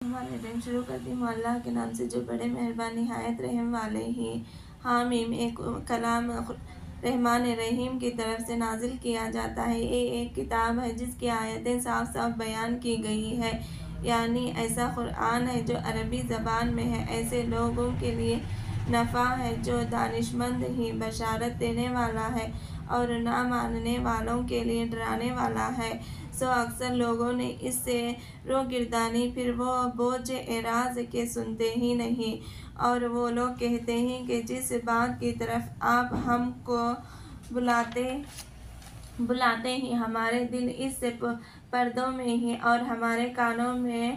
ہمارے دن شروع کرتی ہوں اللہ کے نام سے جو بڑے مہربان نہایت رحم والے ہی۔ حامیم ایک کلام رحمان رحیم کی طرف سے نازل کیا جاتا ہے۔ یہ ایک کتاب ہے جس کی آیتیں صاف صاف بیان کی گئی ہے، یعنی ایسا قرآن ہے جو عربی زبان میں ہے، ایسے لوگوں کے لیے نفع ہے جو دانشمند ہی، بشارت دینے والا ہے اور نہ ماننے والوں کے لیے ڈرانے والا ہے۔ سو اکثر لوگوں نے اس سے روگردانی، پھر وہ بوجھ اعراض کے سنتے ہی نہیں، اور وہ لوگ کہتے ہیں کہ جس بات کی طرف آپ ہم کو بلاتے ہیں ہمارے دل اس سے پردوں میں ہیں اور ہمارے کانوں میں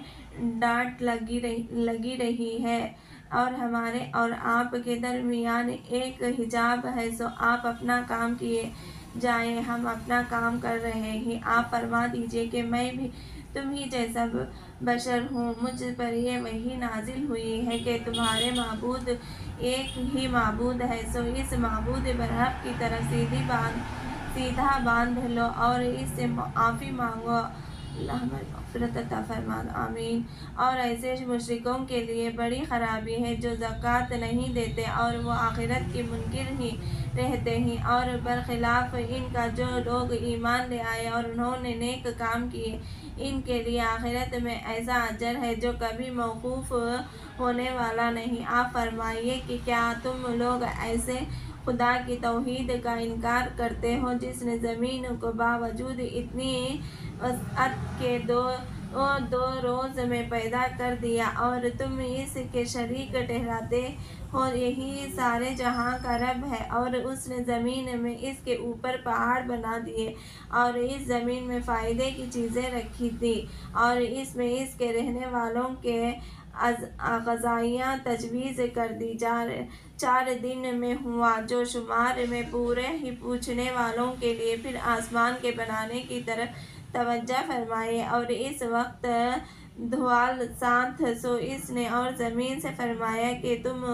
ڈانٹ لگی رہی ہے، اور ہمارے اور آپ کے درمیان ایک حجاب ہے، سو آپ اپنا کام کیے جائیں، ہم اپنا کام کر رہے ہیں۔ آپ فرما دیجئے کہ میں بھی تم ہی جیسا بشر ہوں، مجھ پر یہ وحی نازل ہوئی ہے کہ تمہارے معبود ایک ہی معبود ہے، سو اس معبود برحق کی طرف سیدھا باندھ لو اور اس سے معافی مانگو، اللہ ہمیں مغفرت عطا فرما، آمین۔ اور ایسے مشرکوں کے لیے بڑی خرابی ہے جو زکوٰۃ نہیں دیتے اور وہ آخرت کی منکر ہی رہتے ہیں، اور برخلاف ان کا جو لوگ ایمان لے آئے اور انہوں نے نیک کام کیے، ان کے لیے آخرت میں ایسا اجر ہے جو کبھی موقوف ہونے والا نہیں۔ آپ فرمائیے کہ کیا تم لوگ ایسے خدا کی توحید کا انکار کرتے ہو جس نے زمین کو باوجود اتنی وسعت کے دو روز میں پیدا کر دیا اور تم اس کے شریک ٹھہراتے ہو؟ یہی سارے جہاں کا رب ہے، اور اس نے زمین میں اس کے اوپر پہاڑ بنا دیے اور اس زمین میں فائدے کی چیزیں رکھی تھی، اور اس میں اس کے رہنے والوں کے غذائیاں تجویز کر دی۔ 4 دن میں ہوا جو شمار میں پورے ہی پوچھنے والوں کے لیے۔ پھر آسمان کے بنانے کی طرف توجہ فرمائے اور اس وقت دھوال ساتھ، سو اس نے اور زمین سے فرمایا کہ تم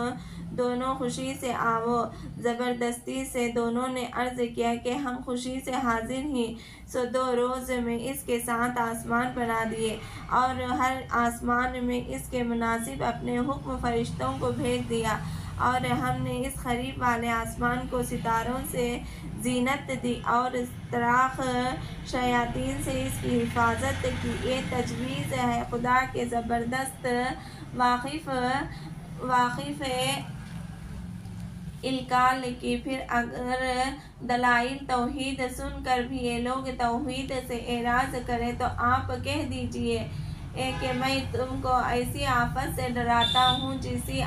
دونوں خوشی سے آؤ۔ زبردستی سے دونوں نے عرض کیا کہ ہم خوشی سے حاضر ہیں، سو 2 روز میں اس کے ساتھ آسمان بنا دیے اور ہر آسمان میں اس کے مناسب اپنے حکم فرشتوں کو بھیج دیا، اور ہم نے اس قریب والے آسمان کو ستاروں سے زینت دی اور طاق شیاطین سے اس کی حفاظت کی۔ یہ تجویز ہے خدا کے زبردست واقف الکال کی۔ پھر اگر دلائل توحید سن کر بھی یہ لوگ توحید سے اعراض کریں تو آپ کہہ دیجئے کہ میں تم کو ایسی آفت سے ڈراتا ہوں جیسی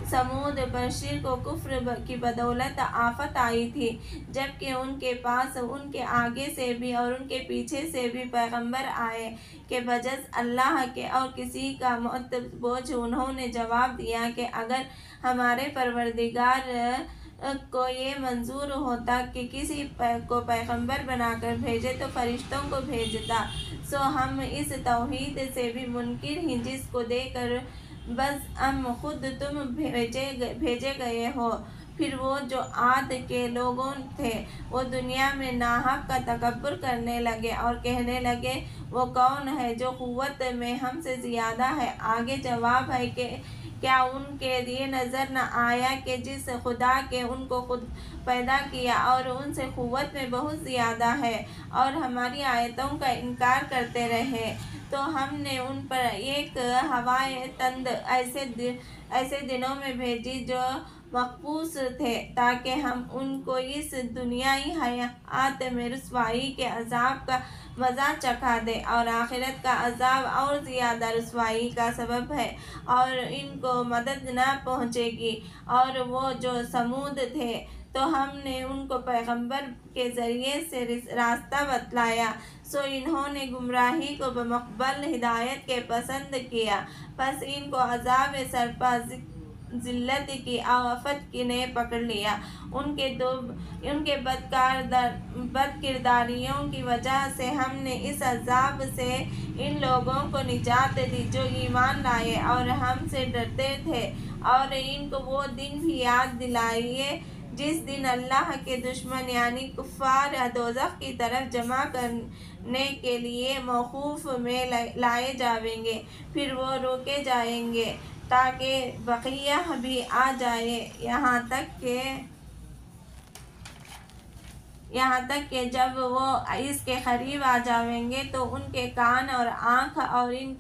ثمود پر شرک و کفر کی بدولت آفت آئی تھی، جبکہ ان کے پاس ان کے آگے سے بھی اور ان کے پیچھے سے بھی پیغمبر آئے کہ بجز اللہ کے اور کسی کا مت بوجھ انہوں نے جواب دیا کہ اگر ہمارے پروردگار کو یہ منظور ہوتا کہ کسی کو پیغمبر بنا کر بھیجے تو فرشتوں کو بھیجتا، سو ہم اس توحید سے بھی منکر ہیں جس کو دے کر بس خود تم بھیجے گئے ہو۔ پھر وہ جو عاد کے لوگوں تھے وہ دنیا میں ناحق کا تکبر کرنے لگے اور کہنے لگے وہ کون ہے جو قوت میں ہم سے زیادہ ہے؟ آگے جواب ہے کہ کیا ان کے لیے نظر نہ آیا کہ جس خدا کے ان کو خود پیدا کیا اور ان سے قوت میں بہت زیادہ ہے، اور ہماری آیتوں کا انکار کرتے رہے، تو ہم نے ان پر ایک ہوائے تند ایسے دنوں میں بھیجی جو مخصوص تھے تاکہ ہم ان کو اس دنیائی حیات میں رسوائی کے عذاب کا مزہ چکھا دیں، اور آخرت کا عذاب اور زیادہ رسوائی کا سبب ہے اور ان کو مدد نہ پہنچے گی۔ اور وہ جو ثمود تھے تو ہم نے ان کو پیغمبر کے ذریعے سے راستہ بتلایا، سو انہوں نے گمراہی کو بمقابل ہدایت کے پسند کیا، پس ان کو عذاب سرپا ذلت کی آفت نے پکڑ لیا۔ ان کے بد کرداریوں کی وجہ سے ہم نے اس عذاب سے ان لوگوں کو نجات دی جو ایمان لائے اور ہم سے ڈرتے تھے، اور ان کو وہ دن بھی یاد دلائیے جس دن اللہ کے دشمن یعنی کفار دوزخ کی طرف جمع کرنے کے لیے موقوف میں لائے جائیں گے، پھر وہ روکے جائیں گے تاکہ بقیہ بھی آ جائے، یہاں تک کہ جب وہ اس کے قریب آ جائیں گے تو ان کے کان اور آنکھ اور ان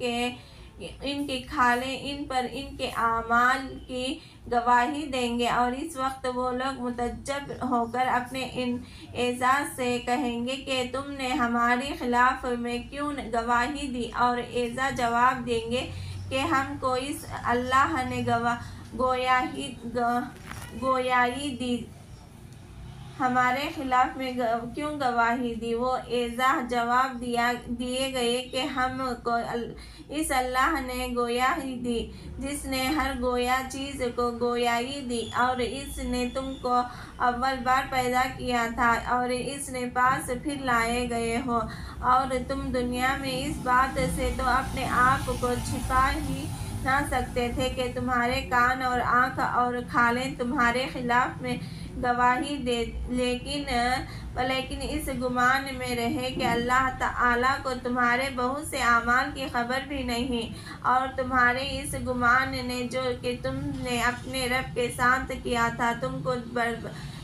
کی کھالیں ان پر ان کے اعمال کی گواہی دیں گے، اور اس وقت وہ لوگ متعجب ہو کر اپنے ان اعزاز سے کہیں گے کہ تم نے ہمارے خلاف میں کیوں گواہی دی، اور اعزا جواب دیں گے کہ ہم کو اس اللہ نے گویائی دی، ہمارے خلاف میں کیوں گواہی دی؟ وہ اعزا جواب دیے گئے کہ ہم کو اس اللہ نے گویائی دی جس نے ہر گویا چیز کو گویائی دی، اور اس نے تم کو اول بار پیدا کیا تھا اور اس نے پاس پھر لائے گئے ہو، اور تم دنیا میں اس بات سے تو اپنے آپ کو چھپا ہی نہ سکتے تھے کہ تمہارے کان اور آنکھ اور کھالیں تمہارے خلاف میں گواہی دے، لیکن اس گمان میں رہے کہ اللہ تعالیٰ کو تمہارے بہت سے اعمال کی خبر بھی نہیں، اور تمہارے اس گمان نے جو کہ تم نے اپنے رب کے ساتھ کیا تھا تم کو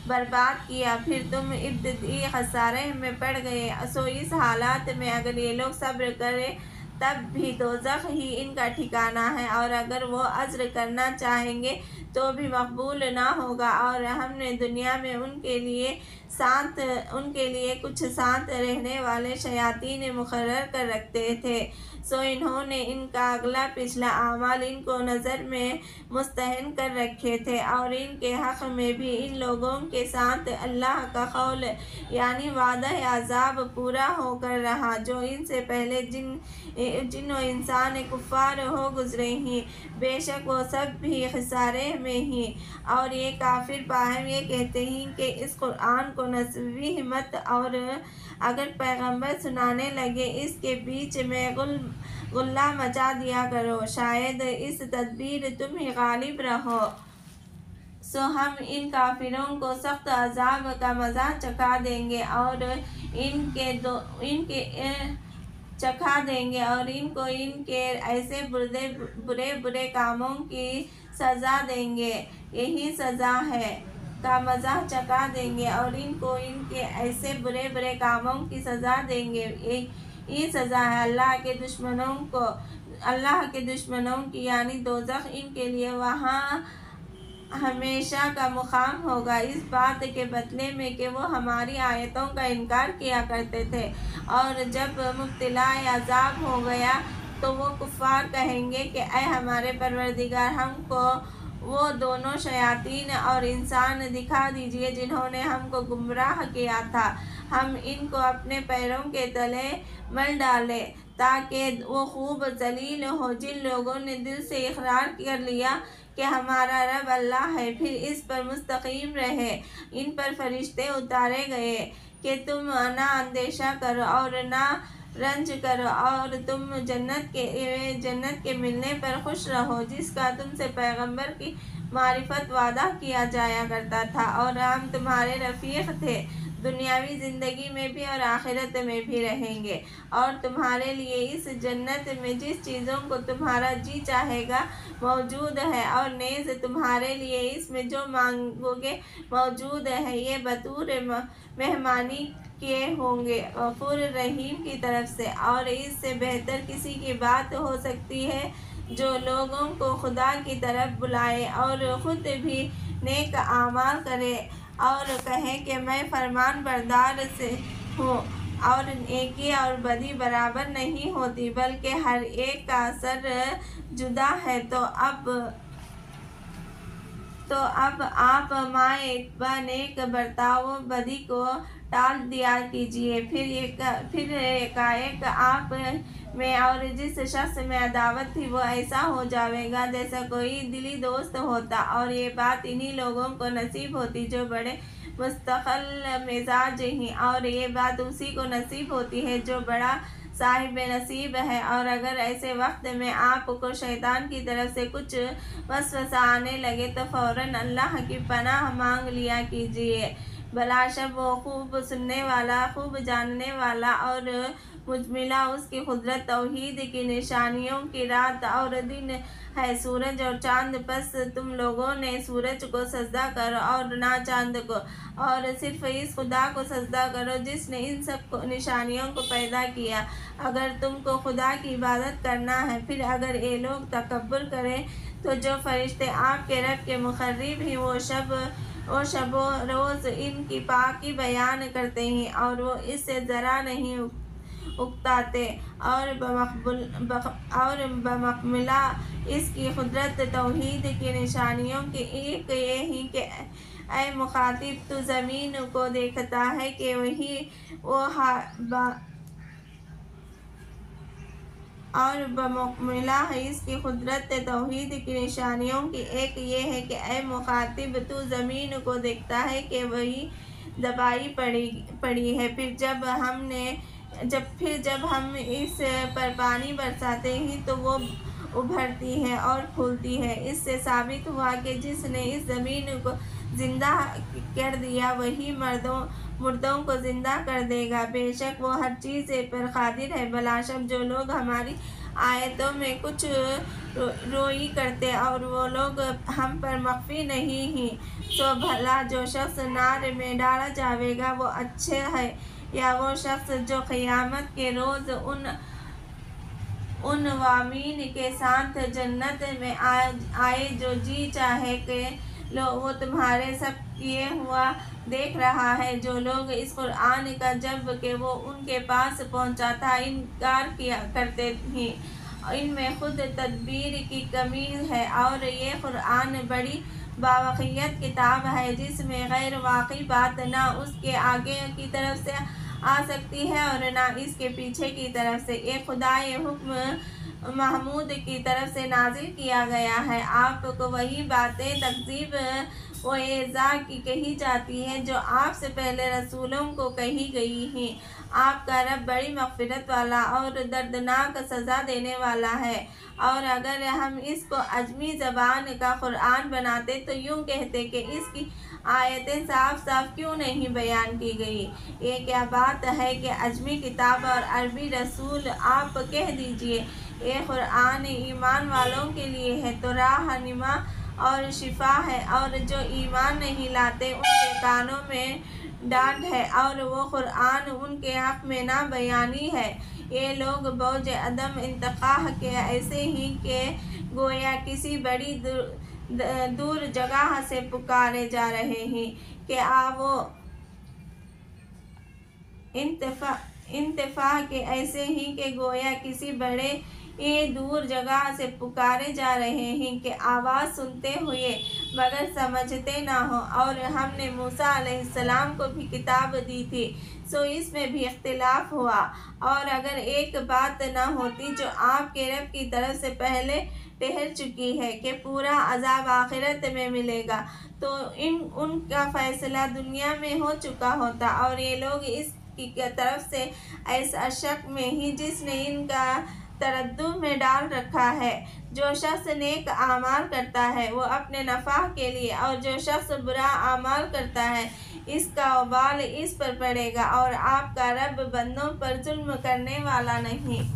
برباد کیا، پھر تم ابتدائی خسارے میں پڑ گئے۔ سو اس حالات میں اگر یہ لوگ صبر کریں تب بھی دوزخ ہی ان کا ٹھکانہ ہے، اور اگر وہ عزر کرنا چاہیں گے تو بھی مقبول نہ ہوگا، اور ہم نے دنیا میں ان کے لیے کچھ ساتھ رہنے والے شیاطین مقرر کر رکھتے تھے، سو انہوں نے ان کا اگلا پچھلا اعمال ان کو نظر میں مستحن کر رکھے تھے، اور ان کے حق میں بھی ان لوگوں کے ساتھ اللہ کا قول یعنی وعدہ عذاب پورا ہو کر رہا جو ان سے پہلے جن و انسان کفار ہو گزرے ہیں، بے شک وہ سب بھی خسارے میں ہیں۔ اور یہ کافر باہم یہ کہتے ہیں کہ اس قرآن کو نسوی مت، اور اگر پیغمبر سنانے لگے اس کے بیچ میں غلہ مچا دیا کرو، شاید اس تدبیر تم ہی غالب رہو۔ سو ہم ان کافروں کو سخت عذاب کا مزہ چکھا دیں گے اور ان کو ان کے ایسے برے کاموں کی سزا دیں گے، یہی سزا ہے کا مزہ چکھا دیں گے، اور ان کو ان کے ایسے برے کاموں کی سزا دیں گے، یہ سزا ہے اللہ کے دشمنوں کی یعنی دوزخ، ان کے لیے وہاں ہمیشہ کا مقام ہوگا، اس بات کے بدلے میں کہ وہ ہماری آیتوں کا انکار کیا کرتے تھے۔ اور جب مبتلا عذاب ہو گیا تو وہ کفار کہیں گے کہ اے ہمارے پروردگار، ہم کو وہ دونوں شیاطین اور انسان دکھا دیجئے جنہوں نے ہم کو گمراہ کیا تھا، ہم ان کو اپنے پیروں کے تلے مل ڈالیں تاکہ وہ خوب ذلیل ہو۔ جن لوگوں نے دل سے اقرار کر لیا کہ ہمارا رب اللہ ہے، پھر اس پر مستقیم رہے، ان پر فرشتے اتارے گئے کہ تم نہ اندیشہ کرو اور نہ رنج کرو، اور تم جنت کے ملنے پر خوش رہو جس کا تم سے پیغمبر کی معرفت وعدہ کیا جایا کرتا تھا، اور ہم تمہارے رفیق تھے، دنیاوی زندگی میں بھی اور آخرت میں بھی رہیں گے، اور تمہارے لیے اس جنت میں جس چیزوں کو تمہارا جی چاہے گا موجود ہے، اور نیز تمہارے لیے اس میں جو مانگو گے موجود ہے، یہ بطور مہمانی کیے ہوں گے غفور رحیم کی طرف سے۔ اور اس سے بہتر کسی کی بات ہو سکتی ہے جو لوگوں کو خدا کی طرف بلائے اور خود بھی نیک اعمال کرے اور کہے کہ میں فرمان بردار ہوں، اور نیکی اور بدی برابر نہیں ہوتی بلکہ ہر ایک کا اثر جدا ہے۔ تو اب آپ مائے نیک برتاؤ بدی کو ٹال دیا کیجیے، پھر یکایک آپ میں اور جس شخص میں عداوت تھی وہ ایسا ہو جائے گا جیسا کوئی دلی دوست ہوتا، اور یہ بات انہی لوگوں کو نصیب ہوتی جو بڑے مستقل مزاج ہیں، اور یہ بات اسی کو نصیب ہوتی ہے جو بڑا صاحب نصیب ہے۔ اور اگر ایسے وقت میں آپ کو شیطان کی طرف سے کچھ وسوسہ آنے لگے تو فوراً اللہ کی پناہ مانگ لیا کیجیے۔ بلا شک وہ خوب سننے والا، خوب جاننے والا اور مجملہ اس کی قدرت توحید کی نشانیوں کی رات اور دن ہے۔ سورج اور چاند، پس تم لوگوں نے سورج کو سجدہ کرو اور نہ چاند کو، اور صرف اس خدا کو سجدہ کرو جس نے ان سب نشانیوں کو پیدا کیا۔ اگر تم کو خدا کی عبادت کرنا ہے، پھر اگر یہ لوگ تکبر کریں تو جو فرشتے آپ کے رب کے مقرب ہیں وہ شب و روز ان کی پاکی بیان کرتے ہیں اور وہ اس سے ذرا نہیں اکتاتے، اور بمکملہ اس کی قدرت توحید کی نشانیوں کی ایک یہ ہی کہ اے مخاطب تو زمین کو دیکھتا ہے کہ اور بمکملہ اس کی قدرت توحید کی نشانیوں کی ایک یہ ہے کہ اے مخاطب تو زمین کو دیکھتا ہے کہ وہی دبائی پڑی ہے، پھر جب ہم اس پر پانی برساتے ہیں تو وہ ابھرتی ہے اور پھولتی ہے۔ اس سے ثابت ہوا کہ جس نے اس زمین کو زندہ کر دیا وہی مردوں کو زندہ کر دے گا۔ بے شک وہ ہر چیز پر قادر ہے۔ بلا شک جو لوگ ہماری آیتوں میں کچھ روئی کرتے اور وہ لوگ ہم پر مخفی نہیں ہیں، سو بھلا جو شخص نار میں ڈالا جائے گا وہ اچھا ہے، یا وہ شخص جو قیامت کے روز عنوامین کے ساتھ جنت میں آئے، جو جی چاہے کہ وہ تمہارے سب کیے ہوا دیکھ رہا ہے۔ جو لوگ اس قرآن کا جب کہ وہ ان کے پاس پہنچا تھا انکار کیا کرتے ہیں، ان میں خود تدبیر کی کمی ہے، اور یہ قرآن بڑی باوقیت کتاب ہے جس میں غیر واقعی بات نہ اس کے آگے کی طرف سے آ سکتی ہے اور نہ اس کے پیچھے کی طرف سے۔ یہ خدائے حکم محمود کی طرف سے نازل کیا گیا ہے۔ آپ کو وہی باتیں تکذیب و ایذا کی کہی جاتی ہیں جو آپ سے پہلے رسولوں کو کہی گئی ہیں۔ آپ کا رب بڑی مغفرت والا اور دردناک سزا دینے والا ہے۔ اور اگر ہم اس کو عجمی زبان کا قرآن بناتے تو یوں کہتے کہ اس کی آیتیں صاف صاف کیوں نہیں بیان کی گئی۔ یہ کیا بات ہے کہ عجمی کتاب اور عربی رسول، آپ کہہ دیجئے یہ قرآن ایمان والوں کے لیے ہے تو رہنما اور شفا ہے، اور جو ایمان نہیں لاتے ان کے کانوں میں ڈانٹ ہے اور وہ قرآن ان کے حق میں نہ بیانی ہے۔ یہ لوگ بوجھ عدم انتقاء کے ایسے ہی کہ گویا کسی بڑی دور جگہ سے پکارے جا رہے ہیں کہ آؤ، انتفاع کے ایسے ہی کہ گویا کسی بڑے دور جگہ سے پکارے جا رہے ہیں کہ آواز سنتے ہوئے مگر سمجھتے نہ ہو۔ اور ہم نے موسیٰ علیہ السلام کو بھی کتاب دی تھی، سو اس میں بھی اختلاف ہوا، اور اگر ایک بات نہ ہوتی جو آپ کے رب کی طرف سے پہلے ٹھہر چکی ہے کہ پورا عذاب آخرت میں ملے گا، تو ان کا فیصلہ دنیا میں ہو چکا ہوتا، اور یہ لوگ اس کی طرف سے ایسا شک میں ہی جس نے ان کا تردد میں ڈال رکھا ہے۔ جو شخص نیک اعمال کرتا ہے وہ اپنے نفع کے لیے، اور جو شخص برا اعمال کرتا ہے اس کا وبال اس پر پڑے گا، اور آپ کا رب بندوں پر ظلم کرنے والا نہیں۔